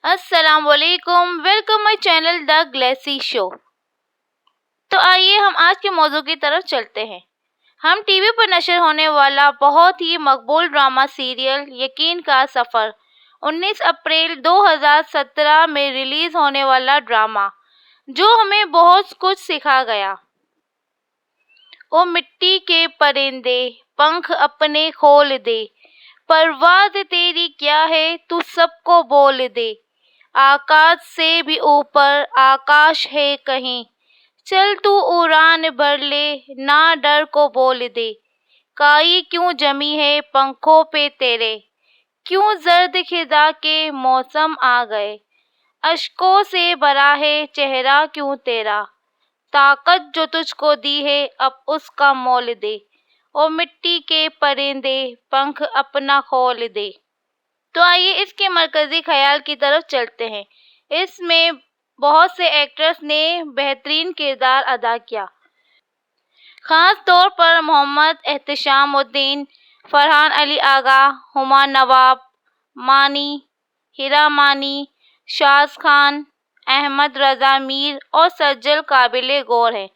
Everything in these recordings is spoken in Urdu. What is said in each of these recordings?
السلام علیکم، ویلکم مائی چینل دا گلیسی شو۔ تو آئیے ہم آج کے موضوع کی طرف چلتے ہیں۔ ہم ٹی وی پر نشر ہونے والا بہت ہی مقبول ڈرامہ سیریل یقین کا سفر 19 اپریل 2017 میں ریلیز ہونے والا ڈرامہ جو ہمیں بہت کچھ سکھا گیا۔ او مٹی کے پرندے پنکھ اپنے کھول دے، پرواز تیری کیا ہے تو سب کو بول دے، آکاش سے بھی اوپر آکاش ہے کہیں، چل تو اڑان بھر لے نہ ڈر کو بول دے، کائی کیوں جمی ہے پنکھوں پہ تیرے، کیوں زرد خزاں کے موسم آ گئے، اشکوں سے بھرا ہے چہرہ کیوں تیرا، طاقت جو تجھ کو دی ہے اب اس کا مول دے، او مٹی کے پرندے پنکھ اپنا کھول دے۔ تو آئیے اس کے مرکزی خیال کی طرف چلتے ہیں۔ اس میں بہت سے ایکٹرز نے بہترین کردار ادا کیا، خاص طور پر محمد احتشام الدین، فرحان علی آغا، ہما نواب، مانی، ہیرا مانی، شاز خان، احمد رضا میر اور سجل قابل غور ہیں۔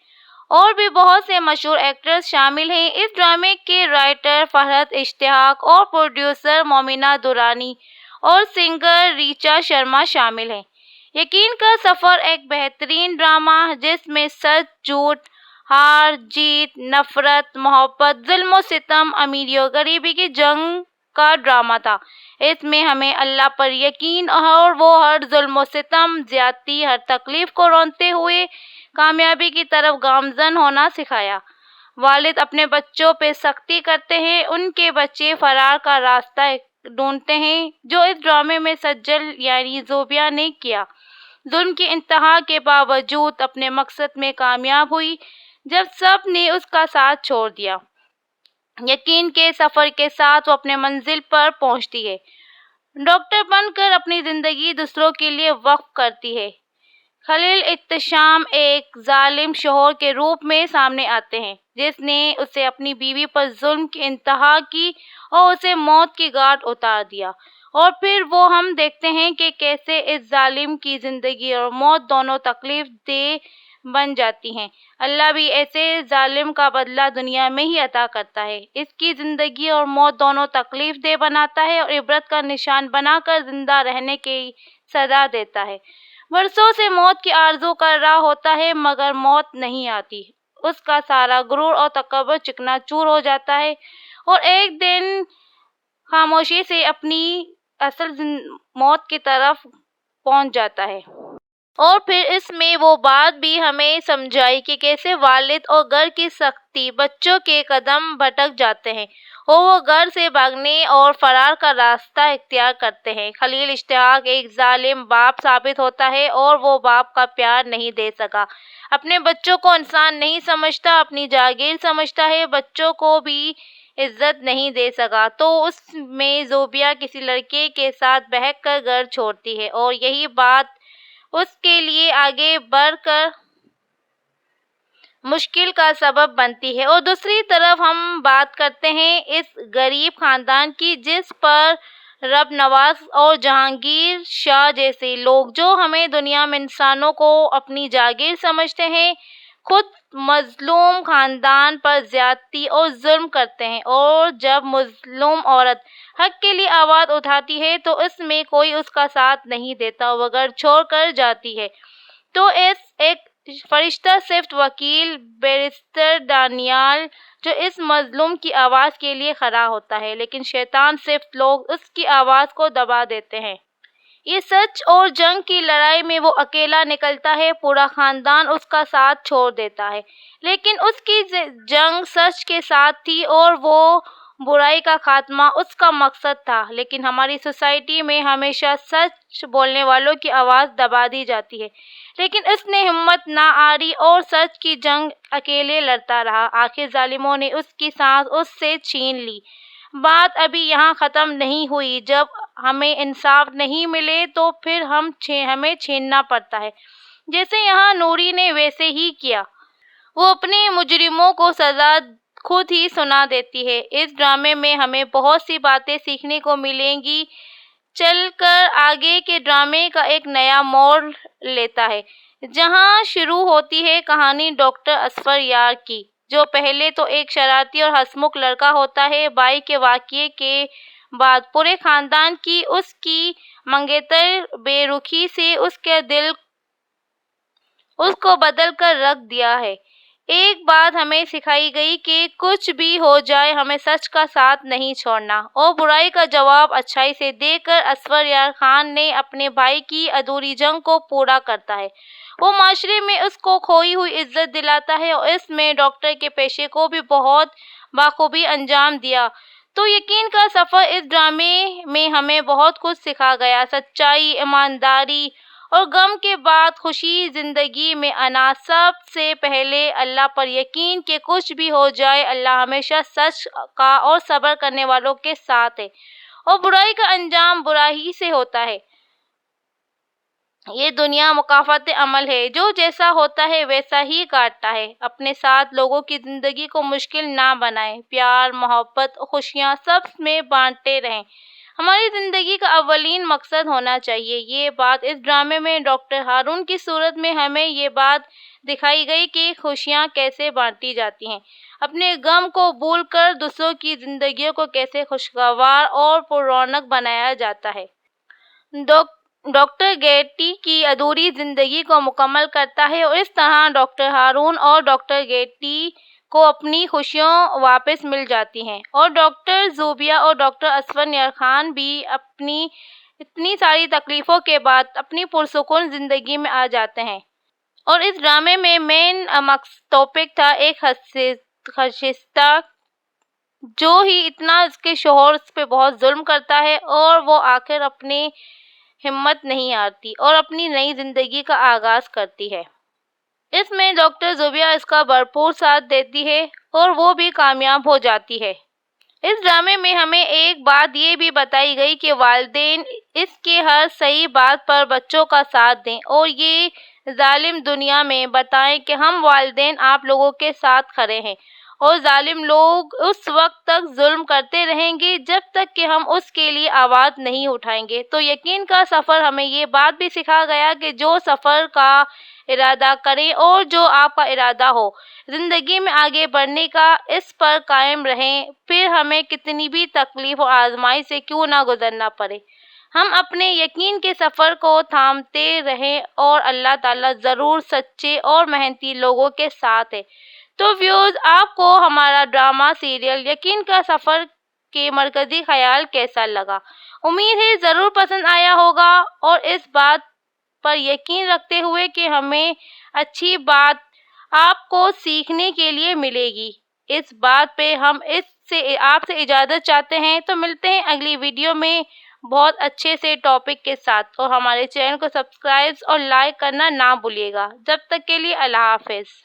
اور بھی بہت سے مشہور ایکٹرز شامل ہیں۔ اس ڈرامے کے رائٹر فرحت اشتیاق اور پروڈیوسر مومنہ درانی اور سنگر ریچا شرما شامل ہیں۔ یقین کا سفر ایک بہترین ڈرامہ جس میں سچ جھوٹ، ہار جیت، نفرت محبت، ظلم و ستم، امیری و غریبی کی جنگ کا ڈرامہ تھا۔ اس میں ہمیں اللہ پر یقین اور وہ ہر ظلم و ستم، زیادتی، ہر تکلیف کو رونتے ہوئے کامیابی کی طرف گامزن ہونا سکھایا۔ والد اپنے بچوں پہ سختی کرتے ہیں، ان کے بچے فرار کا راستہ ڈھونڈتے ہیں، جو اس ڈرامے میں سجل یعنی زوبیا نے کیا۔ ظلم کی انتہا کے باوجود اپنے مقصد میں کامیاب ہوئی جب سب نے اس کا ساتھ چھوڑ دیا۔ یقین کے سفر کے ساتھ وہ اپنے منزل پر پہنچتی ہے، ڈاکٹر بن کر اپنی زندگی دوسروں کے لیے وقف کرتی ہے۔ خلیل احتشام ایک ظالم شوہر کے روپ میں سامنے آتے ہیں جس نے اسے اپنی بیوی پر ظلم کی انتہا کی اور اسے موت کی گھاٹ اتار دیا، اور پھر وہ ہم دیکھتے ہیں کہ کیسے اس ظالم کی زندگی اور موت دونوں تکلیف دہ بن جاتی ہیں۔ اللہ بھی ایسے ظالم کا بدلہ دنیا میں ہی عطا کرتا ہے، اس کی زندگی اور موت دونوں تکلیف دہ بناتا ہے اور عبرت کا نشان بنا کر زندہ رہنے کی سزا دیتا ہے۔ برسوں سے موت کی آرزو کر رہا ہوتا ہے مگر موت نہیں آتی، اس کا سارا غرور اور تکبر چکنا چور ہو جاتا ہے اور ایک دن خاموشی سے اپنی اصل موت کی طرف پہنچ جاتا ہے۔ اور پھر اس میں وہ بات بھی ہمیں سمجھائی کہ کیسے والد اور گھر کی سختی بچوں کے قدم بھٹک جاتے ہیں اور وہ گھر سے بھاگنے اور فرار کا راستہ اختیار کرتے ہیں۔ خلیل اشتیاق ایک ظالم باپ ثابت ہوتا ہے اور وہ باپ کا پیار نہیں دے سکا، اپنے بچوں کو انسان نہیں سمجھتا، اپنی جاگیر سمجھتا ہے، بچوں کو بھی عزت نہیں دے سکا، تو اس میں زوبیا کسی لڑکے کے ساتھ بہک کر گھر چھوڑتی ہے اور یہی بات اس کے لیے آگے بڑھ کر مشکل کا سبب بنتی ہے۔ اور دوسری طرف ہم بات کرتے ہیں اس غریب خاندان کی جس پر رب نواز اور جہانگیر شاہ جیسے لوگ جو ہمیں دنیا میں انسانوں کو اپنی جاگیر سمجھتے ہیں، خود مظلوم خاندان پر زیادتی اور ظلم کرتے ہیں، اور جب مظلوم عورت حق کے لیے آواز اٹھاتی ہے تو اس میں کوئی اس کا ساتھ نہیں دیتا، وہ گھر چھوڑ کر جاتی ہے۔ تو ایک فرشتہ صفت وکیل بیرسٹر ڈانیال جو اس مظلوم کی آواز کے لیے کھڑا ہوتا ہے، لیکن شیطان صفت لوگ اس کی آواز کو دبا دیتے ہیں۔ یہ سچ اور جنگ کی لڑائی میں وہ اکیلا نکلتا ہے، پورا خاندان اس کا ساتھ چھوڑ دیتا ہے، لیکن اس کی جنگ سچ کے ساتھ تھی اور وہ برائی کا خاتمہ اس کا مقصد تھا، لیکن ہماری سوسائٹی میں ہمیشہ سچ بولنے والوں کی آواز دبا دی جاتی ہے، لیکن اس نے ہمت نہ ہاری اور سچ کی جنگ اکیلے لڑتا رہا، آخر ظالموں نے اس کی سانس اس سے چھین لی۔ بات ابھی یہاں ختم نہیں ہوئی، جب ہمیں انصاف نہیں ملے تو پھر ہمیں چھیننا پڑتا ہے، جیسے یہاں نوری نے ویسے ہی کیا، وہ اپنے مجرموں کو سزا خود ہی سنا دیتی ہے۔ اس ڈرامے میں ہمیں بہت سی باتیں سیکھنے کو ملیں گی، چل کر آگے کے ڈرامے کا ایک نیا موڑ لیتا ہے، جہاں شروع ہوتی ہے کہانی ڈاکٹر اصفر یار کی، جو پہلے تو ایک شرارتی اور ہنسمکھ لڑکا ہوتا ہے۔ بائی کے واقعے کے بعد پورے خاندان کی اس کی منگیتر بے رخی سے اس کے دل اس کو بدل کر رکھ دیا ہے۔ ایک بات ہمیں سکھائی گئی کہ کچھ بھی ہو جائے ہمیں سچ کا ساتھ نہیں چھوڑنا، اور برائی کا جواب اچھائی سے دے کر اصفر یار خان نے اپنے بھائی کی ادھوری جنگ کو پورا کرتا ہے۔ وہ معاشرے میں اس کو کھوئی ہوئی عزت دلاتا ہے اور اس میں ڈاکٹر کے پیشے کو بھی بہت بخوبی انجام دیا۔ تو یقین کا سفر اس ڈرامے میں ہمیں بہت کچھ سکھا گیا۔ سچائی، ایمانداری اور غم کے بعد خوشی زندگی میں آنا۔ سب سے پہلے اللہ پر یقین کہ کچھ بھی ہو جائے اللہ ہمیشہ سچ کا اور صبر کرنے والوں کے ساتھ ہے، اور برائی کا انجام برائی ہی سے ہوتا ہے۔ یہ دنیا مکافات عمل ہے، جو جیسا ہوتا ہے ویسا ہی کاٹتا ہے۔ اپنے ساتھ لوگوں کی زندگی کو مشکل نہ بنائیں، پیار، محبت اور خوشیاں سب میں بانٹتے رہیں، ہماری زندگی کا اولین مقصد ہونا چاہیے۔ یہ بات اس ڈرامے میں ڈاکٹر ہارون کی صورت میں ہمیں یہ بات دکھائی گئی کہ خوشیاں کیسے بانٹی جاتی ہیں، اپنے غم کو بھول کر دوسروں کی زندگیوں کو کیسے خوشگوار اور پر رونق بنایا جاتا ہے۔ ڈاکٹر گیٹی کی ادھوری زندگی کو مکمل کرتا ہے، اور اس طرح ڈاکٹر ہارون اور ڈاکٹر گیٹی کو اپنی خوشیاں واپس مل جاتی ہیں، اور ڈاکٹر زوبیہ اور ڈاکٹر اصفر یار خان بھی اپنی اتنی ساری تکلیفوں کے بعد اپنی پرسکون زندگی میں آ جاتے ہیں۔ اور اس ڈرامے میں مین ٹاپک تھا ایک خشیستہ جو ہی اتنا اس کے شوہر اس پہ بہت ظلم کرتا ہے، اور وہ آخر اپنی ہمت نہیں ہارتی اور اپنی نئی زندگی کا آغاز کرتی ہے۔ اس میں ڈاکٹر زوبیہ اس کا بھرپور ساتھ دیتی ہے اور وہ بھی کامیاب ہو جاتی ہے۔ اس ڈرامے میں ہمیں ایک بات یہ بھی بتائی گئی کہ والدین اس کے ہر صحیح بات پر بچوں کا ساتھ دیں، اور یہ ظالم دنیا میں بتائیں کہ ہم والدین آپ لوگوں کے ساتھ کھڑے ہیں، اور ظالم لوگ اس وقت تک ظلم کرتے رہیں گے جب تک کہ ہم اس کے لیے آواز نہیں اٹھائیں گے۔ تو یقین کا سفر ہمیں یہ بات بھی سکھا گیا کہ جو سفر کا ارادہ کریں اور جو آپ کا ارادہ ہو زندگی میں آگے بڑھنے کا، اس پر قائم رہیں، پھر ہمیں کتنی بھی تکلیف اور آزمائش سے کیوں نہ گزرنا پڑے، ہم اپنے یقین کے سفر کو تھامتے رہیں، اور اللہ تعالیٰ ضرور سچے اور محنتی لوگوں کے ساتھ ہے۔ تو ویورز، آپ کو ہمارا ڈرامہ سیریل یقین کا سفر کے مرکزی خیال کیسا لگا؟ امید ہے ضرور پسند آیا ہوگا، اور اس بات پر یقین رکھتے ہوئے کہ ہمیں اچھی بات آپ کو سیکھنے کے لیے ملے گی، اس بات پہ ہم آپ سے اجازت چاہتے ہیں۔ تو ملتے ہیں اگلی ویڈیو میں بہت اچھے سے ٹاپک کے ساتھ، اور ہمارے چینل کو سبسکرائب اور لائک کرنا نہ بھولیے گا۔ جب تک کے لیے اللہ حافظ۔